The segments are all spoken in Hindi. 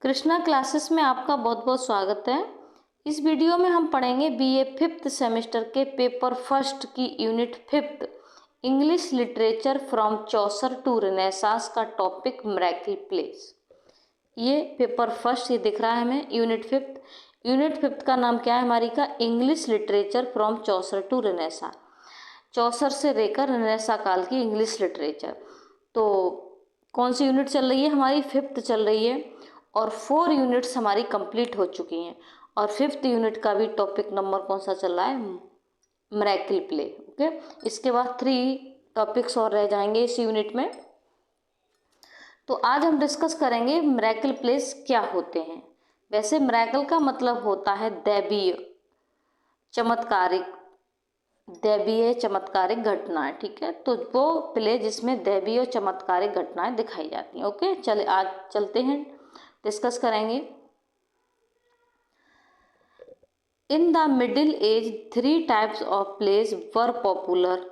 कृष्णा क्लासेस में आपका बहुत बहुत स्वागत है। इस वीडियो में हम पढ़ेंगे बीए फिफ्थ सेमेस्टर के पेपर फर्स्ट की unit fifth English literature from Chaucer to Renaissance का टॉपिक मिरेकल प्लेस। ये पेपर फर्स्ट ये दिख रहा है हमें यूनिट फिफ्थ का नाम क्या है हमारी का English literature from Chaucer to Renaissance. Chaucer से लेकर रेनेसां काल की इंग्लिश लिटरेचर। तो कौन सी यूनिट चल रही है हमारी? फिफ्थ चल रही है और 4 यूनिट्स हमारी कंप्लीट हो चुकी हैं और फिफ्थ यूनिट का भी टॉपिक नंबर कौन सा चल रहा है? Miracle play. ओके, इसके बाद 3 टॉपिक्स और रह जाएंगे इस यूनिट में। तो आज हम डिस्कस करेंगे मिरेकल प्लेस क्या होते हैं। वैसे मिरेकल का मतलब होता है दैवीय चमत्कारिक घटनाएं। ठीक है, तो वो प्ले जिसमें दैवीय और चमत्कारिक घटनाएं दिखाई जाती हैं। ओके, चले आज चलते हैं, डिस्कस करेंगे। In the middle age 3 types of plays were popular.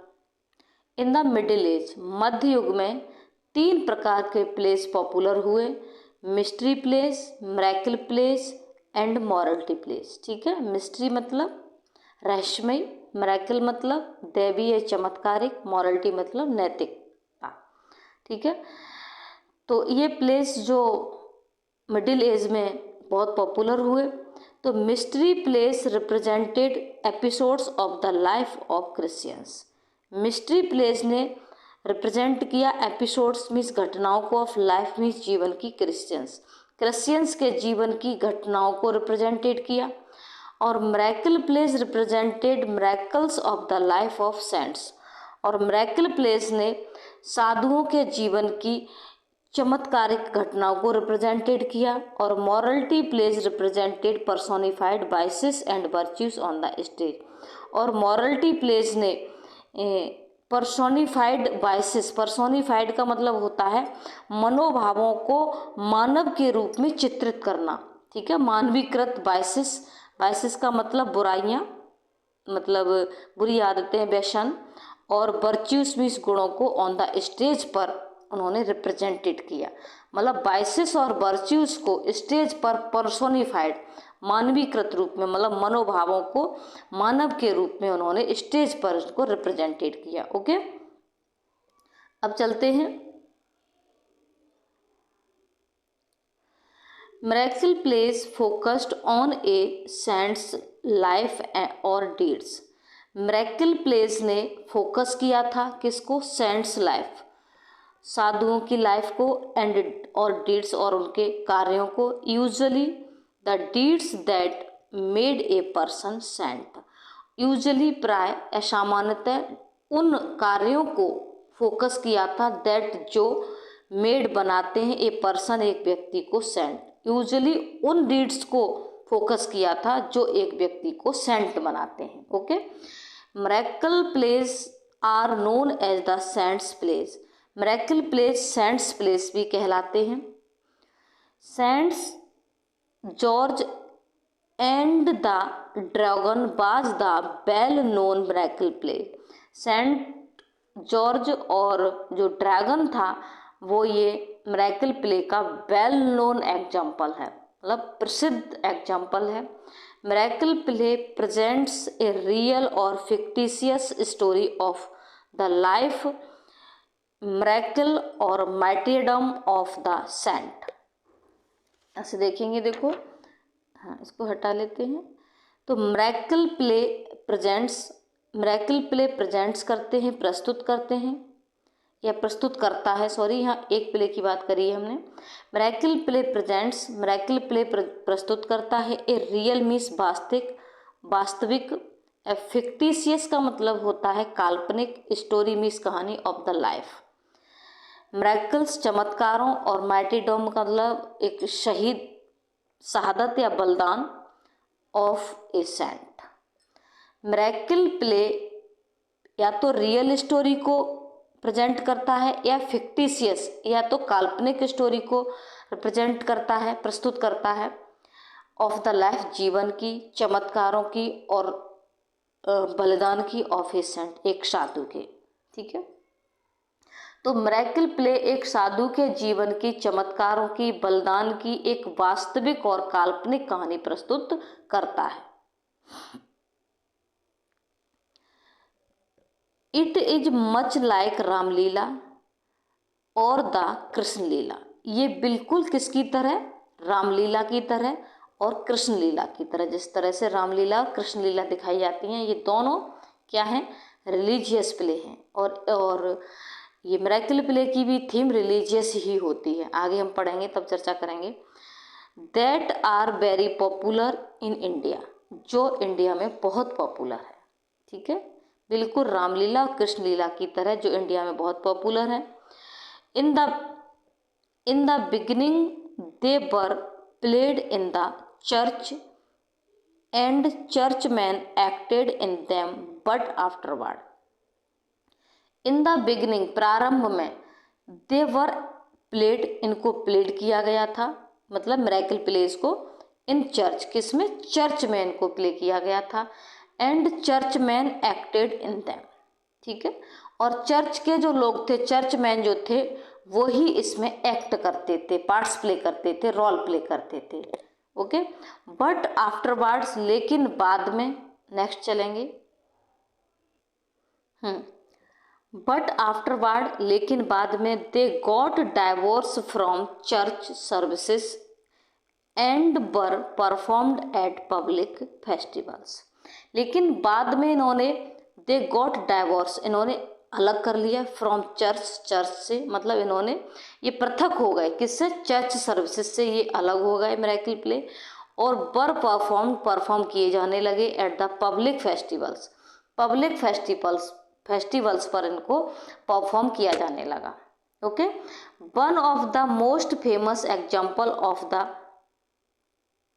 In the middle age मध्य युग में 3 प्रकार के प्लेस पॉपुलर हुए: mystery plays, miracle plays and morality plays. ठीक है, मिस्ट्री मतलब रहस्यमय, मिरेकल मतलब दैवीय चमत्कारिक, मॉरलिटी मतलब नैतिकता। ठीक है, तो ये प्लेस जो मिडिल एज में बहुत पॉपुलर हुए। तो mystery place represented episodes of the life of Christians. Mystery place ने रिप्रेजेंट किया एपिसोड्स मीन्स घटनाओं को, ऑफ लाइफ मीन्स जीवन की, क्रिश्चियंस के जीवन की घटनाओं को रिप्रेजेंटेड किया। और miracle place represented miracles of the life of cents. और मिरेकल प्लेस ने साधुओं के जीवन की चमत्कारिक घटनाओं को रिप्रेजेंटेड किया। और morality place represented personified vices and virtues on the stage. और मॉरलिटी प्लेस ने पर्सोनिफाइड वाइसेस, पर्सोनिफाइड का मतलब होता है मनोभावों को मानव के रूप में चित्रित करना। ठीक है, मानवीकृत वाइसेस, वाइसेस का मतलब बुराइयां, मतलब बुरी आदतें, व्यसन, और वर्च्यूज मीन्स गुणों को ऑन द स्टेज पर उन्होंने रिप्रेजेंटेड किया। मतलब वाइसेस और वर्च्यूज को स्टेज पर पर्सोनिफाइड, मानवीकृत रूप में, मतलब मनोभावों को मानव के रूप में उन्होंने स्टेज पर उसको रिप्रेजेंटेड किया। ओके, अब चलते हैं। Miracle plays focused on a saints life और डीड्स। मिरेकल प्लेस ने फोकस किया था किसको? सेंट्स लाइफ, साधुओं की लाइफ को, एंड और डीड्स और उनके कार्यों को। Usually the deeds that made a person Saint. Usually प्राय असामान्यतः उन कार्यों को फोकस किया था दैट जो मेड बनाते हैं ए पर्सन एक व्यक्ति को सेंट। यूजुअली उन डीड्स को फोकस किया था जो एक व्यक्ति को सेंट बनाते हैं। Okay, miracle plays are known as the saints plays. Miracle plays saints plays भी कहलाते हैं। Saints George and the dragon was the well known miracle plays. Saint George और जो ड्रैगन था वो ये मिरेकल प्ले का वेल नोन एग्जाम्पल है, मतलब प्रसिद्ध एग्जाम्पल है। Miracle play presents a real और fictitious story of the life, miracle और मार्टियरडम ऑफ द सेंट। ऐसे देखेंगे, देखो, हाँ इसको हटा लेते हैं। तो मिरेकल प्ले प्रेजेंट्स करते हैं, प्रस्तुत करते हैं, या प्रस्तुत करता है, सॉरी, यहाँ एक प्ले की बात करी है हमने। Miracle play presents, miracle play प्रस्तुत करता है। ए रियल मीन्स वास्तविक, फिक्टिशियस का मतलब होता है काल्पनिक, स्टोरी मीन्स कहानी, ऑफ द लाइफ। मिरेकल्स चमत्कारों, और मार्टियरडम का मतलब एक शहीद, शहादत या बलिदान, of a saint. Miracle play या तो रियल स्टोरी को प्रेजेंट करता है या फिक्टिशियस या तो काल्पनिक स्टोरी को रिप्रेजेंट करता है, प्रस्तुत करता है, ऑफ द लाइफ जीवन की, चमत्कारों की और बलिदान की, ऑफ ए सेंट एक साधु के। ठीक है, तो मिरेकल प्ले एक साधु के जीवन की, चमत्कारों की, बलिदान की एक वास्तविक और काल्पनिक कहानी प्रस्तुत करता है। It is much like Ramlila और द कृष्ण लीला। ये बिल्कुल किसकी तरह? रामलीला की तरह और कृष्ण लीला की तरह। जिस तरह से रामलीला और कृष्ण लीला दिखाई जाती हैं, ये दोनों क्या हैं? रिलीजियस प्ले हैं। और ये मिरेकल प्ले की भी थीम रिलीजियस ही होती है। आगे हम पढ़ेंगे तब चर्चा करेंगे। That are very popular in India, जो इंडिया में बहुत पॉपुलर है। ठीक है, बिल्कुल रामलीला और कृष्ण लीला की तरह जो इंडिया में बहुत पॉपुलर है। In the beginning they were played in the church and churchman acted in them, but afterward. In the beginning, प्रारंभ में, दे वर प्लेड, इनको प्लेड किया गया था, मतलब मिरेकल प्लेस को इन चर्च, किसमें? चर्च में इनको प्ले किया गया था। And churchman acted in them, ठीक है, और चर्च के जो लोग थे, चर्चमैन जो थे, वो ही इसमें एक्ट करते थे, पार्ट्स प्ले करते थे, रोल प्ले करते थे। ओके, बट आफ्टरवर्ड्स, लेकिन बाद में, नेक्स्ट चलेंगे। बट आफ्टरवर्ड, लेकिन बाद में, they got divorce from church services and were performed eight public festivals. लेकिन बाद में इन्होंने दे गॉट डाइवोर्स, इन्होंने अलग कर लिया फ्रॉम चर्च, चर्च से, मतलब इन्होंने ये पृथक हो गए, किससे? चर्च सर्विसेज से ये अलग हो गए मिरेकल प्ले, और वर परफॉर्म किए जाने लगे at the public festivals, public festivals पर इनको परफॉर्म किया जाने लगा। Okay, one of the most famous example of the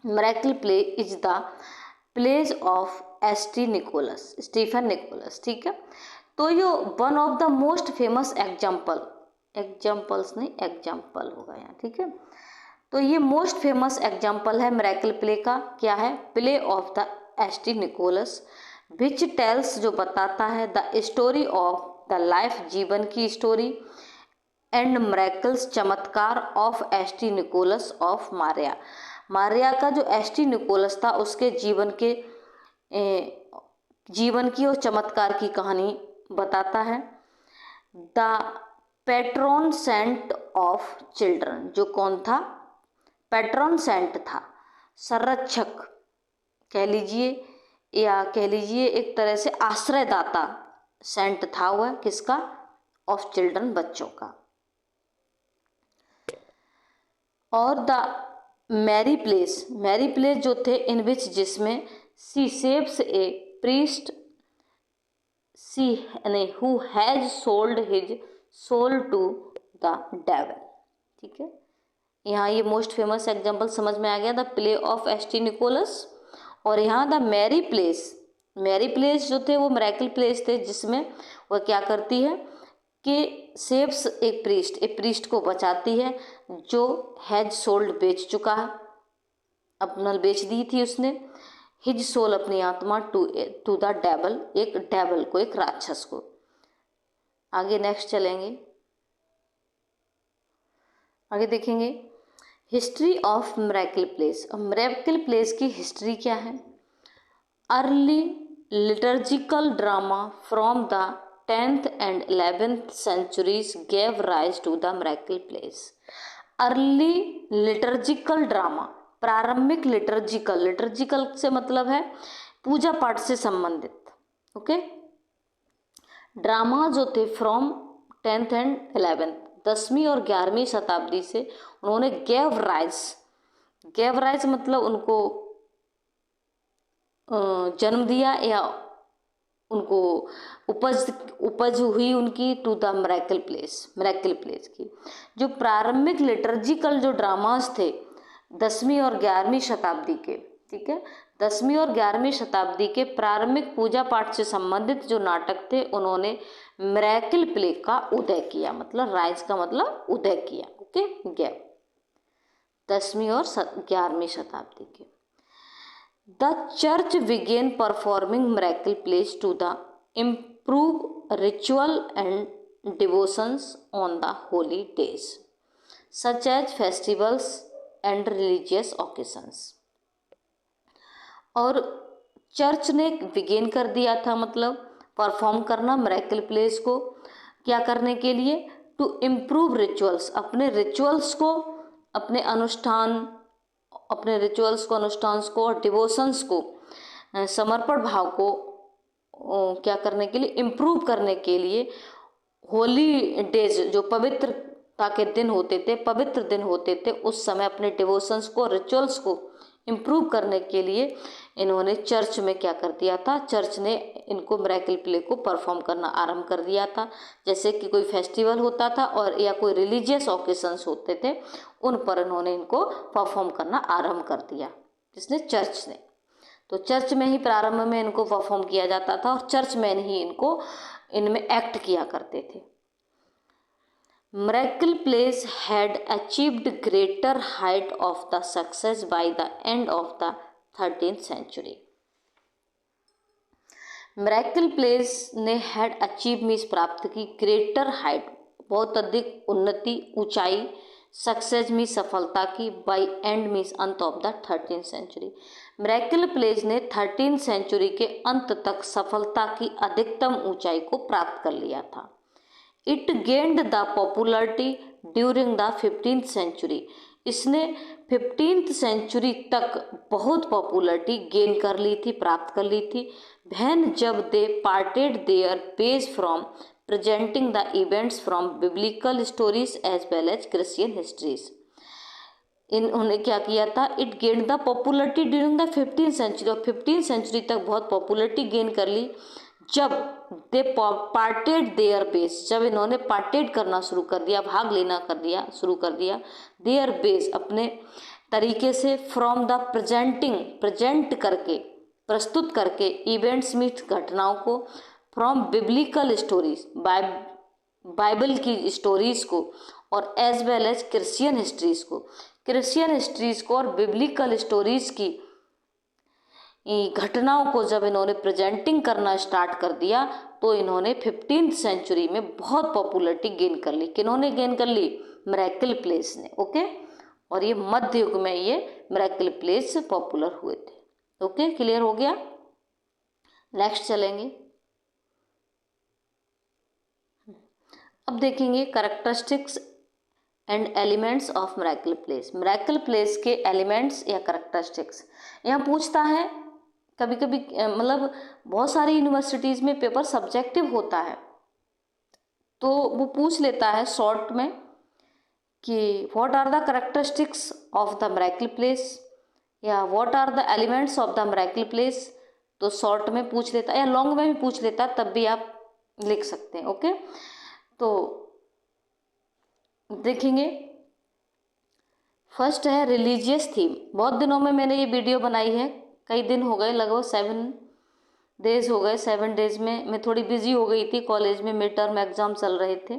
miracle play is the plays of Stephen Nicholas. ठीक है, तो ये one of the most famous examples नहीं, एग्जाम्पल होगा यहाँ। ठीक है, तो ये मोस्ट फेमस एग्जाम्पल है मिरेकल प्ले का। क्या है? Play of the ST Nicholas, which tells, जो बताता है, the story of the life, जीवन की स्टोरी, एंड मिरेकल्स, चमत्कार, of ST Nicholas of Maria, Maria का जो एसटी निकोलस था उसके जीवन की और चमत्कार की कहानी बताता है। The patron saint of children, जो कौन था? पैट्रॉन सेंट था, संरक्षक कह लीजिए, या कह लीजिए एक तरह से आश्रयदाता सेंट था वह, किसका? ऑफ चिल्ड्रन, बच्चों का। और द मैरी प्लेस जो थे, इन विच, जिसमें, she saves a priest who has sold his soul to the devil. ठीक है, यहाँ ये मोस्ट फेमस एग्जाम्पल समझ में आ गया, the play of ST Nicholas. और यहाँ द मैरी प्लेस जो थे वो मिरेकल प्लेस थे, जिसमें वह क्या करती है कि सेव्स ए प्रीस्ट को बचाती है, जो हैज सोल्ड, बेच चुका है, अपना बेच दी थी उसने, हिज सोल, अपनी आत्मा, टू द डेविल, एक डेविल को, एक राक्षस को। आगे नेक्स्ट चलेंगे, आगे देखेंगे history of miracle place. Miracle plays की हिस्ट्री क्या है? Early liturgical drama from the 10th and 11th centuries gave rise to the miracle plays. Early liturgical drama, प्रारंभिक लिटर्जिकल से मतलब है पूजा पाठ से संबंधित। ओके, ड्रामा जो थे फ्रॉम 10th and 11th, 10वीं और 11वीं शताब्दी से उन्होंने गेव राइज मतलब उनको जन्म दिया, या उनको उपज हुई उनकी, टू द मिरेकल प्लेस की। जो प्रारंभिक लिटर्जिकल जो ड्रामास थे 10वीं और 11वीं शताब्दी के, ठीक है, 10वीं और 11वीं शताब्दी के प्रारंभिक पूजा पाठ से संबंधित जो नाटक थे, उन्होंने मिरेकल प्ले का उदय किया, मतलब राइज का मतलब उदय किया। ओके, गैप 10वीं और 11वीं शताब्दी के। The church began performing miracle plays to the improve ritual and devotions on the holy days such as festivals and religious occasions। और चर्च ने बिगिन कर दिया था, मतलब परफॉर्म करना मिरेकल प्लेस को, क्या करने के लिए, टू इम्प्रूव रिचुअल्स, अपने रिचुअल्स को, अपने अनुष्ठान्स को और डिवोशंस को, समर्पण भाव को क्या करने के लिए, इम्प्रूव करने के लिए, होली डेज जो पवित्रता के दिन होते थे, पवित्र दिन होते थे, उस समय अपने डिवोशंस को, रिचुअल्स को इम्प्रूव करने के लिए इन्होंने चर्च में क्या कर दिया था, चर्च ने इनको मिरेकल प्ले को परफॉर्म करना आरंभ कर दिया था। जैसे कि कोई फेस्टिवल होता था और या कोई रिलीजियस ओकेशंस होते थे, उन पर इन्होंने इनको परफॉर्म करना आरंभ कर दिया, जिसने चर्च ने। तो चर्च में ही प्रारंभ में इनको परफॉर्म किया जाता था और चर्च में ही इनमें एक्ट किया करते थे। Miracle plays had achieved greater height of the success by the end of the 13th century। Miracle plays ने had achieved मीन्स प्राप्त की, greater height बहुत अधिक उन्नति, ऊंचाई, सक्सेस मीन्स सफलता की, by end मीन्स अंत of the 13th century। Miracle plays ने 13th century के अंत तक सफलता की अधिकतम ऊंचाई को प्राप्त कर लिया था। It gained the popularity during the 15th century। इसने 15th century तक बहुत पॉपुलरिटी गेन कर ली थी, प्राप्त कर ली थी। वैन जब they parted their base from presenting the events from biblical stories as well as Christian histories. इन्होंने क्या किया था, it gain the popularity during the 15th century, और 15th century तक बहुत पॉपुलरिटी गेन कर ली। जब दे पार्टेड देयर बेस, जब इन्होंने पार्टेड करना शुरू कर दिया, भाग लेना शुरू कर दिया, देयर बेस अपने तरीके से, फ्रॉम द प्रेजेंट करके, प्रस्तुत करके, इवेंट्स मीन्स घटनाओं को, फ्रॉम बिब्लिकल स्टोरीज बाइबल की स्टोरीज को, और as well as Christian histories को और बिब्लिकल स्टोरीज की घटनाओं को जब इन्होंने प्रेजेंटिंग करना स्टार्ट कर दिया, तो इन्होंने 15th century में बहुत पॉपुलरिटी गेन कर ली। किन्होंने गेन कर ली, मिरेकल प्लेस ने। ओके, और ये मध्य युग में ये मिरेकल प्लेस पॉपुलर हुए थे। ओके, क्लियर हो गया। नेक्स्ट चलेंगे। अब देखेंगे characteristics and elements of miracle place. Miracle place के एलिमेंट्स या कैरेक्टरिस्टिक्स यहाँ पूछता है। कभी कभी मतलब बहुत सारी यूनिवर्सिटीज़ में पेपर सब्जेक्टिव होता है, तो वो पूछ लेता है शॉर्ट में कि what are the characteristics of the miracle plays, या what are the elements of the miracle plays. तो शॉर्ट में पूछ लेता है या लॉन्ग में भी पूछ लेता है, तब भी आप लिख सकते हैं। ओके, तो देखेंगे। फर्स्ट है रिलीजियस थीम। बहुत दिनों में मैंने ये वीडियो बनाई है, कई दिन हो गए, लगभग 7 days हो गए। 7 days में मैं थोड़ी बिजी हो गई थी, कॉलेज में मिड टर्म एग्जाम चल रहे थे,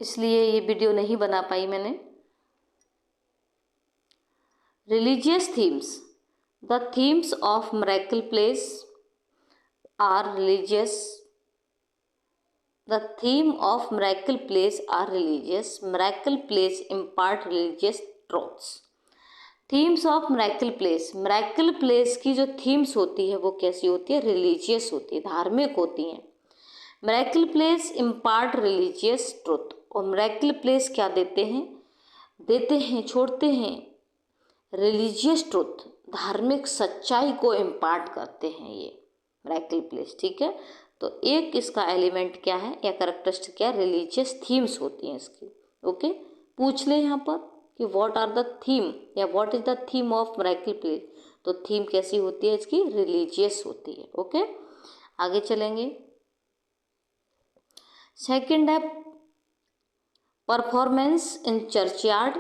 इसलिए ये वीडियो नहीं बना पाई मैंने। Religious themes. The themes of miracle plays are religious. The theme of miracle plays are religious. Miracle plays impart religious truths. Themes of miracle plays. Miracle plays की जो themes होती है वो कैसी होती है, religious होती है, धार्मिक होती हैं। Miracle plays impart religious truth। और miracle plays क्या देते हैं, छोड़ते हैं religious truth, धार्मिक सच्चाई को impart करते हैं ये miracle plays। ठीक है, तो एक इसका एलिमेंट क्या है या कैरेक्टरिस्टिक क्या है, रिलीजियस थीम्स होती हैं इसकी। ओके, पूछ ले यहाँ पर कि व्हाट आर द थीम या what is the theme of miracle plays, तो थीम कैसी होती है इसकी, रिलीजियस होती है। ओके, आगे चलेंगे। सेकंड है परफॉर्मेंस इन चर्चयार्ड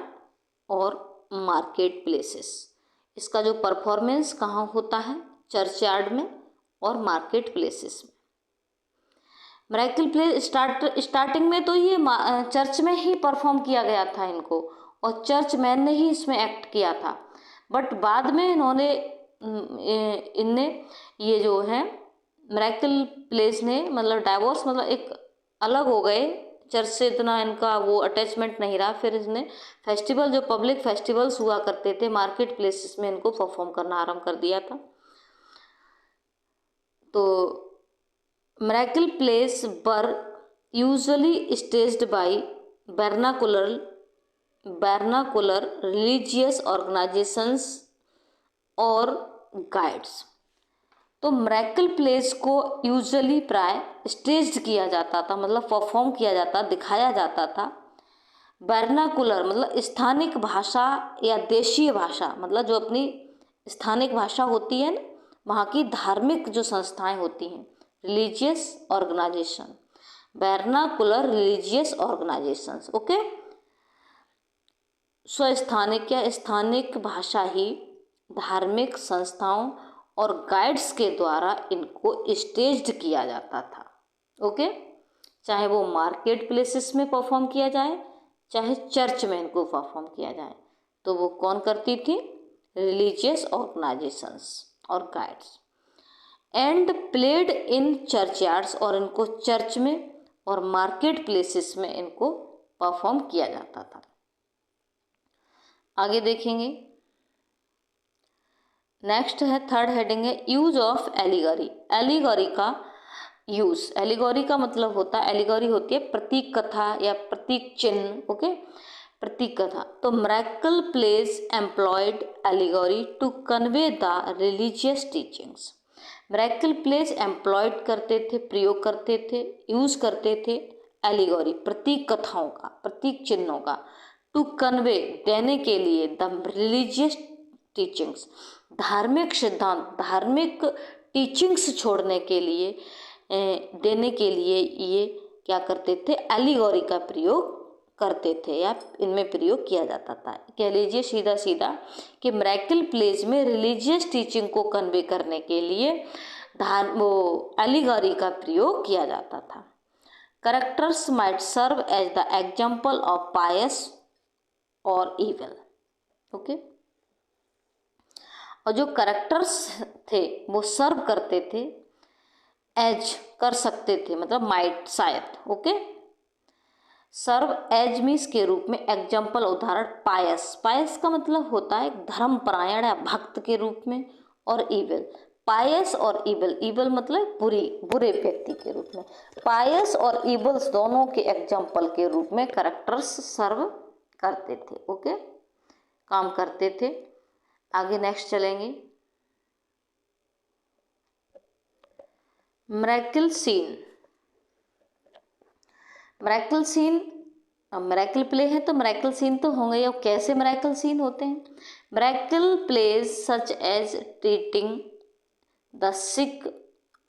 और मार्केट प्लेसेस। इसका जो परफॉर्मेंस कहाँ होता है, चर्चयार्ड में और मार्केट प्लेसेस में। मिरेकल प्लेस स्टार्टिंग में तो ये चर्च में ही परफॉर्म किया गया था इनको, और चर्च मैन ने ही इसमें एक्ट किया था। बट बाद में इनने ये जो है मिरेकल प्लेस ने मतलब डाइवोर्स मतलब एक अलग हो गए, चर्च से इतना इनका वो अटैचमेंट नहीं रहा। फिर इसने फेस्टिवल, जो पब्लिक फेस्टिवल्स हुआ करते थे मार्केट प्लेसेस में, इनको परफॉर्म करना आरंभ कर दिया था। तो miracle plays were usually staged by vernacular religious organisations और गाइड्स। तो मिरेकल प्लेस को यूजुअली प्राय स्टेज्ड किया जाता था, मतलब परफॉर्म किया जाता, दिखाया जाता था। वर्नाकुलर मतलब स्थानिक भाषा या देशीय भाषा, मतलब जो अपनी स्थानिक भाषा होती है ना, वहाँ की धार्मिक जो संस्थाएं होती हैं, religious organisation, vernacular religious organisations, okay. स्वस्थानिक या स्थानिक भाषा ही धार्मिक संस्थाओं और गाइड्स के द्वारा इनको स्टेज्ड किया जाता था, ओके। चाहे वो मार्केट प्लेसेस में परफॉर्म किया जाए, चाहे चर्च में इनको परफॉर्म किया जाए, तो वो कौन करती थी? रिलीजियस ऑर्गेनाइजेशंस और guides. And played in church yards, और इनको चर्च में और मार्केट प्लेसेस में इनको परफॉर्म किया जाता था। आगे देखेंगे, नेक्स्ट है थर्ड हेडिंग है यूज ऑफ एलिगोरी। एलिगोरी का यूज, एलिगोरी का मतलब होता है, एलिगोरी होती है प्रतीक कथा या प्रतीक चिन्ह, ओके, प्रतीक कथा। तो miracle plays employed allegory to convey the religious teachings. Miracle plays employed करते थे, प्रयोग करते थे, यूज करते थे एलिगोरी, प्रतीक कथाओं का, प्रतीक चिन्हों का, टू कन्वे देने के लिए, द रिलीजियस टीचिंग्स धार्मिक सिद्धांत, धार्मिक टीचिंग्स छोड़ने के लिए, देने के लिए ये क्या करते थे? एलिगोरी का प्रयोग करते थे या इनमें प्रयोग किया जाता था। कह लीजिए सीधा सीधा कि मिरेकल प्लेस में रिलीजियस टीचिंग को कन्वे करने के लिए वो एलिगोरी का प्रयोग किया जाता था। Characters might serve as the example of pious और इविल, ओके। और जो कैरेक्टर्स थे वो सर्व करते थे, एज कर सकते थे, मतलब माइट शायद, ओके। सर्व एज मीन्स के रूप में, एग्जाम्पल उदाहरण, पायस, पायस का मतलब होता है धर्मपरायण या भक्त के रूप में, और इविल, पायस और इविल, इविल मतलब बुरे व्यक्ति के रूप में, पायस और इविल्स दोनों के एग्जाम्पल के रूप में कैरेक्टर्स सर्व करते थे, ओके, काम करते थे। आगे नेक्स्ट चलेंगे, miracle scene. Miracle scene, miracle play है तो मिरेकल सीन तो होंगे। अब कैसे मिरेकल सीन होते हैं? Miracle plays such as treating the sick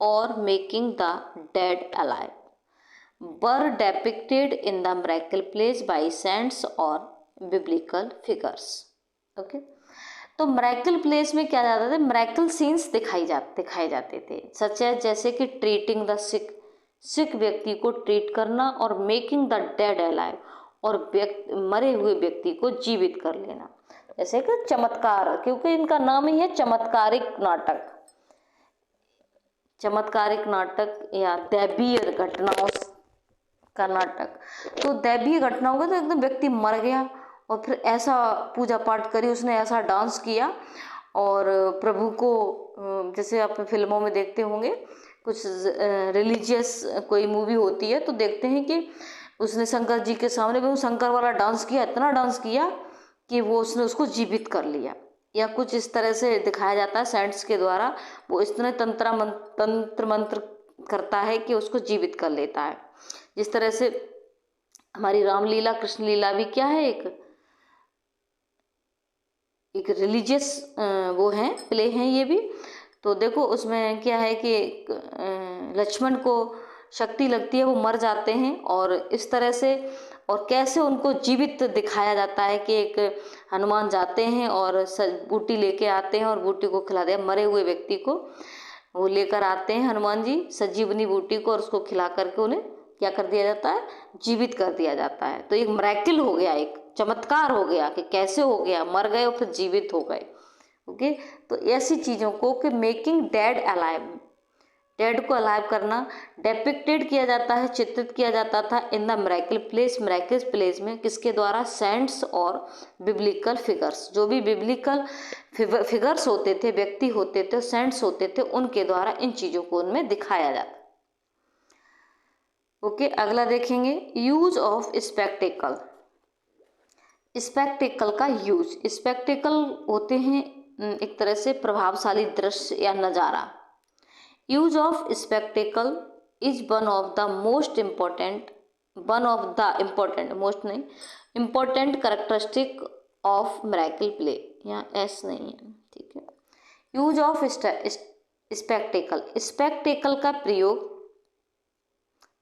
और making the dead alive were depicted in the miracle plays by saints और बिब्लिकल फिगर्स, ओके। तो मिरेकल प्लेस में क्या जाता था? मिरेकल सीन्स दिखाए जाते थे, सच है जैसे कि ट्रीटिंग द सिक व्यक्ति को ट्रीट करना, और मेकिंग द डेड अलाइव, और मरे हुए व्यक्ति को जीवित कर लेना, जैसे कि चमत्कार, क्योंकि इनका नाम ही है चमत्कारिक नाटक, चमत्कारिक नाटक या दैवीय घटनाओं का नाटक। तो दैवीय घटनाओं का तो एकदम व्यक्ति मर गया और फिर ऐसा पूजा पाठ करी उसने, ऐसा डांस किया और प्रभु को, जैसे आप फिल्मों में देखते होंगे कुछ रिलीजियस कोई मूवी होती है तो देखते हैं कि उसने शंकर जी के सामने भी शंकर वाला डांस किया, इतना डांस किया कि वो उसने उसको जीवित कर लिया, या कुछ इस तरह से दिखाया जाता है सेंट्स के द्वारा, वो इतने तंत्र मंत्र करता है कि उसको जीवित कर लेता है। जिस तरह से हमारी रामलीला कृष्ण लीला भी क्या है, एक रिलीजियस वो है, प्ले हैं ये भी। तो देखो उसमें क्या है कि लक्ष्मण को शक्ति लगती है, वो मर जाते हैं, और इस तरह से और कैसे उनको जीवित दिखाया जाता है कि एक हनुमान जाते हैं और बूटी लेके आते हैं और बूटी को खिला दिया, मरे हुए व्यक्ति को वो लेकर आते हैं हनुमान जी संजीवनी बूटी को, और उसको खिला करके उन्हें क्या कर दिया जाता है? जीवित कर दिया जाता है। तो एक मिरेकल हो गया, एक चमत्कार हो गया कि कैसे हो गया, मर गए और फिर जीवित हो गए, ओके। तो ऐसी चीज़ों को कि मेकिंग डेड अलाइव, डेड को अलाइव करना डेपिक्टेड किया जाता है, चित्रित किया जाता था इन the miracle place, miracle plays में किसके द्वारा, सेंट्स और बिब्लिकल फिगर्स। जो भी बिब्लिकल फिगर्स होते थे, व्यक्ति होते थे, सेंट्स होते थे, उनके द्वारा इन चीज़ों को उनमें दिखाया जाता। ओके, अगला देखेंगे यूज ऑफ स्पेक्टिकल। स्पेक्टिकल का यूज, स्पेक्टिकल होते हैं एक तरह से प्रभावशाली दृश्य या नज़ारा। Use of spectacle is one of the most important most नहीं, important characteristic of miracle play. यहाँ एस नहीं है, ठीक है। यूज ऑफ स्पेक्टिकल, स्पेक्टिकल का प्रयोग,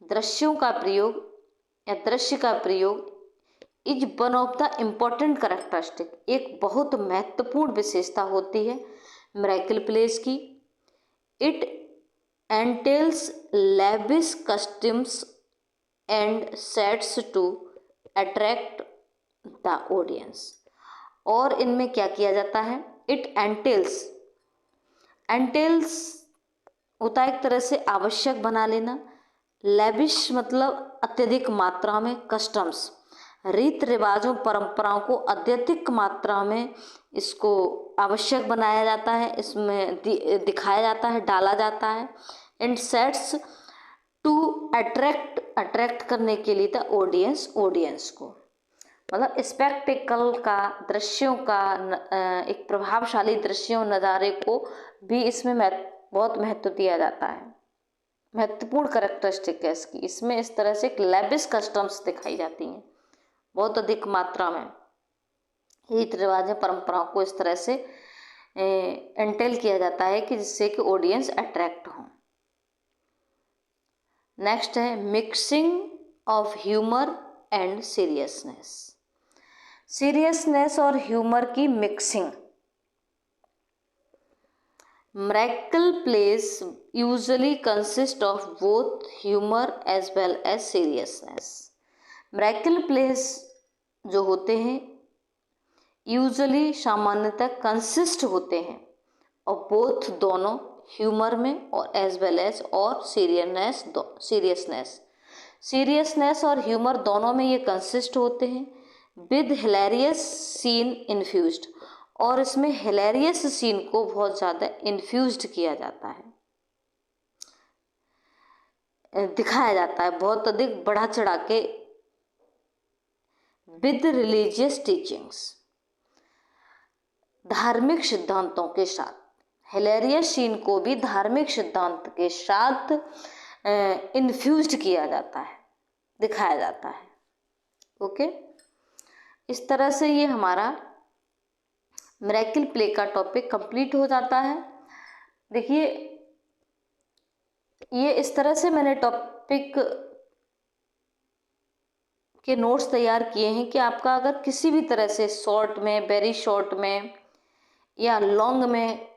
दृश्यों का प्रयोग या दृश्य का प्रयोग is one of the important characteristic, एक बहुत महत्वपूर्ण विशेषता होती है मिरेकल प्लेस की। It entails lavish customs and sets to attract the audience. और इनमें क्या किया जाता है, इट एंटेल्स, एंटेल्स होता है एक तरह से आवश्यक बना लेना, लेविश मतलब अत्यधिक मात्रा में, कस्टम्स रीत रिवाजों परंपराओं को अत्यधिक मात्रा में इसको आवश्यक बनाया जाता है, इसमें दिखाया जाता है, डाला जाता है। एंड सेट्स टू अट्रैक्ट करने के लिए द ऑडियंस को, मतलब स्पेक्टिकल का, दृश्यों का, एक प्रभावशाली दृश्यों नज़ारे को भी इसमें बहुत महत्व दिया जाता है। महत्वपूर्ण कैरेक्टरिस्टिक है इसकी, इसमें इस तरह से एक लेविश कस्टम्स दिखाई जाती हैं, बहुत अधिक मात्रा में रीत रिवाज परंपराओं को इस तरह से एंटेल किया जाता है कि जिससे कि ऑडियंस अट्रैक्ट हो। नेक्स्ट है mixing of humour and seriousness. Seriousness और ह्यूमर की mixing. Miracle plays usually consist of both humour as well as seriousness. Miracle plays जो होते हैं यूजुअली सामान्यतः कंसिस्ट होते हैं और बोथ दोनों, ह्यूमर में और एज वेल एज और सीरियसनेस और ह्यूमर दोनों में ये कंसिस्ट होते हैं विद हिलेरियस सीन इन्फ्यूज्ड, और इसमें हिलेरियस सीन को बहुत ज़्यादा इन्फ्यूज्ड किया जाता है, दिखाया जाता है बहुत अधिक बढ़ा चढ़ा के विद रिलीजियस टीचिंग्स, धार्मिक सिद्धांतों के साथ। हिलेरियस सीन को भी धार्मिक सिद्धांत के साथ इन्फ्यूज्ड किया जाता है, दिखाया जाता है। ओके, इस तरह से ये हमारा मिरेकल प्ले का टॉपिक कंप्लीट हो जाता है। देखिए, ये इस तरह से मैंने टॉपिक के नोट्स तैयार किए हैं कि आपका अगर किसी भी तरह से शॉर्ट में, वेरी शॉर्ट में या लॉन्ग में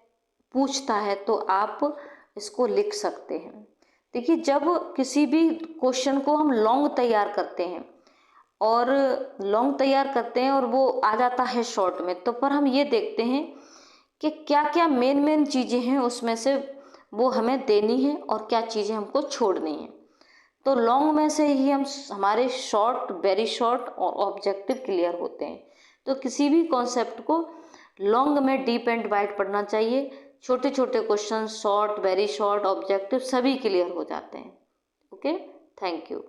पूछता है तो आप इसको लिख सकते हैं। देखिए, जब किसी भी क्वेश्चन को हम लॉन्ग तैयार करते हैं और वो आ जाता है शॉर्ट में, तो पर हम ये देखते हैं कि क्या क्या मेन चीज़ें हैं उसमें से वो हमें देनी है और क्या चीज़ें हमको छोड़नी है। तो लॉन्ग में से ही हमारे शॉर्ट, वेरी शॉर्ट और ऑब्जेक्टिव क्लियर होते हैं। तो किसी भी कॉन्सेप्ट को लॉन्ग में डीप एंड वाइड पढ़ना चाहिए। छोटे छोटे question, short, very short, objective सभी क्लियर हो जाते हैं। Okay, thank you.